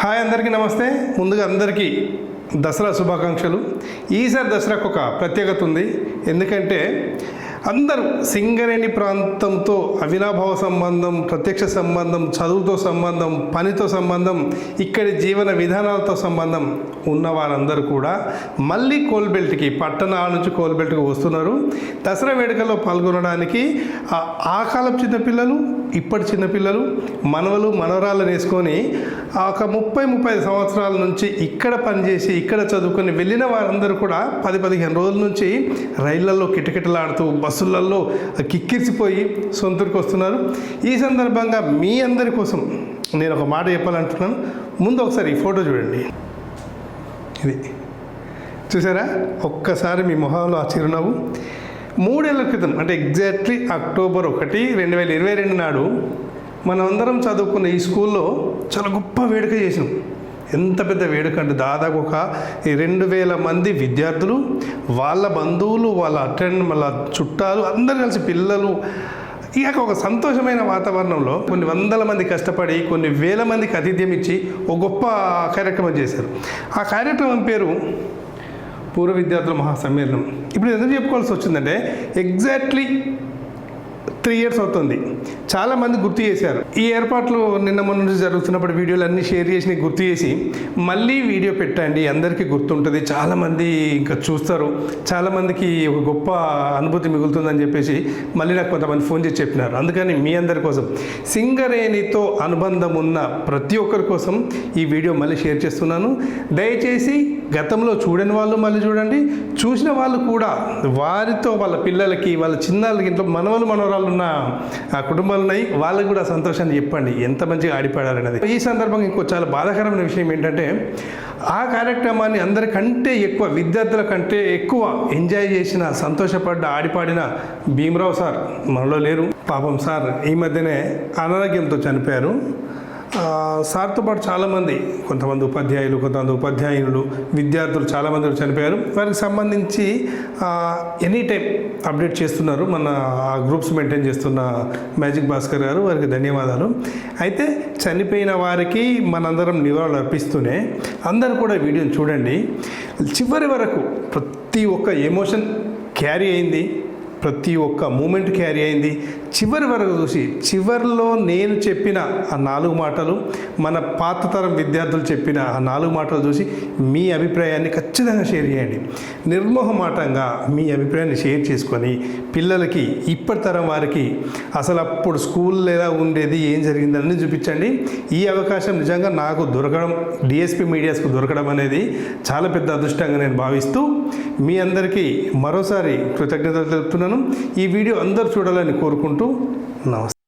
Hi అందరికీ నమస్తే. ముందుగా అందరికీ దసరా శుభాకాంక్షలు. ఈసారి దసరాకు ఒక ప్రత్యేకత ఉంది. ఎందుకంటే అందరూ సింగరేణి ప్రాంతంతో అవినాభావ సంబంధం, ప్రత్యక్ష సంబంధం, చదువుతో సంబంధం, పనితో సంబంధం, ఇక్కడి జీవన విధానాలతో సంబంధం ఉన్న వారందరూ కూడా మళ్ళీ కోల్బెల్ట్కి, పట్టణాల నుంచి కోల్బెల్ట్కి వస్తున్నారు. దసరా వేడుకల్లో పాల్గొనడానికి ఆ కాలం చిన్నపిల్లలు, ఇప్పటి చిన్నపిల్లలు, మనవలు మనవరాలను వేసుకొని ఒక 30-35 సంవత్సరాల నుంచి ఇక్కడ పనిచేసి ఇక్కడ చదువుకొని వెళ్ళిన వారందరూ కూడా 10-15 రోజుల నుంచి రైళ్లలో కిటకిటలాడుతూ బస్సులలో కిక్కిరిసిపోయి సొంతూరికి వస్తున్నారు. ఈ సందర్భంగా మీ అందరి కోసం నేను ఒక మాట చెప్పాలంటున్నాను. ముందు ఒకసారి ఈ ఫోటో చూడండి. ఇది చూసారా? ఒక్కసారి మీ మొహంలో ఆ చిరునవ్వు. 3 ఏళ్ల క్రితం, అంటే ఎగ్జాక్ట్లీ అక్టోబర్ 1, 2022 నాడు మనమందరం చదువుకున్న ఈ స్కూల్లో చాలా గొప్ప వేడుక చేసాం. ఎంత పెద్ద వేడుక అంటే దాదాపు ఒక 2000 మంది విద్యార్థులు, వాళ్ళ బంధువులు, వాళ్ళ చుట్టాలు అందరూ కలిసి, పిల్లలు, ఇక ఒక సంతోషమైన వాతావరణంలో కొన్ని వందల మంది కష్టపడి కొన్ని వేల మందికి ఆతిథ్యం ఇచ్చి ఒక గొప్ప కార్యక్రమం చేశారు. ఆ కార్యక్రమం పేరు పూర్వ విద్యార్థుల మహాసమ్మేళనం. ఇప్పుడు ఎందుకు చెప్పుకోవాల్సి వచ్చిందంటే ఎగ్జాక్ట్లీ 3 years అవుతుంది. చాలామంది గుర్తు చేశారు. ఈ ఏర్పాట్లు నిన్న మొన్న నుంచి జరుగుతున్నప్పుడు వీడియోలు అన్నీ షేర్ చేసి గుర్తు చేసి మళ్ళీ వీడియో పెట్టండి, అందరికీ గుర్తుంటుంది, చాలామంది ఇంకా చూస్తారు, చాలామందికి ఒక గొప్ప అనుభూతి మిగులుతుందని చెప్పేసి మళ్ళీ నాకు కొంతమంది ఫోన్ చేసి చెప్పినారు. అందుకని మీ అందరి కోసం, సింగరేణితో అనుబంధం ఉన్న ప్రతి ఒక్కరి కోసం ఈ వీడియో మళ్ళీ షేర్ చేస్తున్నాను. దయచేసి గతంలో చూడని వాళ్ళు మళ్ళీ చూడండి, చూసిన వాళ్ళు కూడా వారితో వాళ్ళ పిల్లలకి, వాళ్ళ చిన్నాళ్ళకి, ఇంట్లో మనవరాలు ఉన్న ఆ కుటుంబాలు ఉన్నాయి, వాళ్ళకి కూడా సంతోషాన్ని చెప్పండి ఎంత మంచిగా ఆడిపాడారనేది. ఈ సందర్భంగా ఇంకో చాలా బాధాకరమైన విషయం ఏంటంటే ఆ కార్యక్రమాన్ని అందరికంటే ఎక్కువ, విద్యార్థుల కంటే ఎక్కువ ఎంజాయ్ చేసిన, సంతోషపడ్డ, ఆడిపాడిన భీమరావు సార్ మనలో లేరు. పాపం సార్ ఈ మధ్యనే అనారోగ్యంతో చనిపోయారు. సార్తో పాటు చాలామంది, కొంతమంది ఉపాధ్యాయులు, కొంతమంది ఉపాధ్యాయులు, విద్యార్థులు చాలామంది చనిపోయారు. వారికి సంబంధించి ఎనీ టైం అప్డేట్ చేస్తున్నారు మన గ్రూప్స్ మెయింటైన్ చేస్తున్న మ్యాజిక్ భాస్కర్ గారు, వారికి ధన్యవాదాలు. అయితే చనిపోయిన వారికి మనందరం నివాళులు అర్పిస్తూనే అందరూ కూడా వీడియోని చూడండి. చివరి వరకు ప్రతి ఒక్క ఎమోషన్ క్యారీ అయింది, ప్రతి ఒక్క మూమెంట్ క్యారీ అయింది. చివరి వరకు చూసి చివరిలో నేను చెప్పిన ఆ 4 మాటలు, మన పాత తరం విద్యార్థులు చెప్పిన ఆ 4 మాటలు చూసి మీ అభిప్రాయాన్ని ఖచ్చితంగా షేర్ చేయండి. నిర్మోహమాటంగా మీ అభిప్రాయాన్ని షేర్ చేసుకొని పిల్లలకి, ఇప్పటి తరం వారికి అసలు అప్పుడు స్కూల్ ఎలా ఉండేది, ఏం జరిగిందని చూపించండి. ఈ అవకాశం నిజంగా నాకు దొరకడం, డిఎస్పి మీడియాస్కు దొరకడం అనేది చాలా పెద్ద అదృష్టంగా నేను భావిస్తూ మీ అందరికీ మరోసారి కృతజ్ఞతలు తెలుపుతున్నాను. ఈ వీడియో అందరూ చూడాలని కోరుకుంటూ నమస్తే.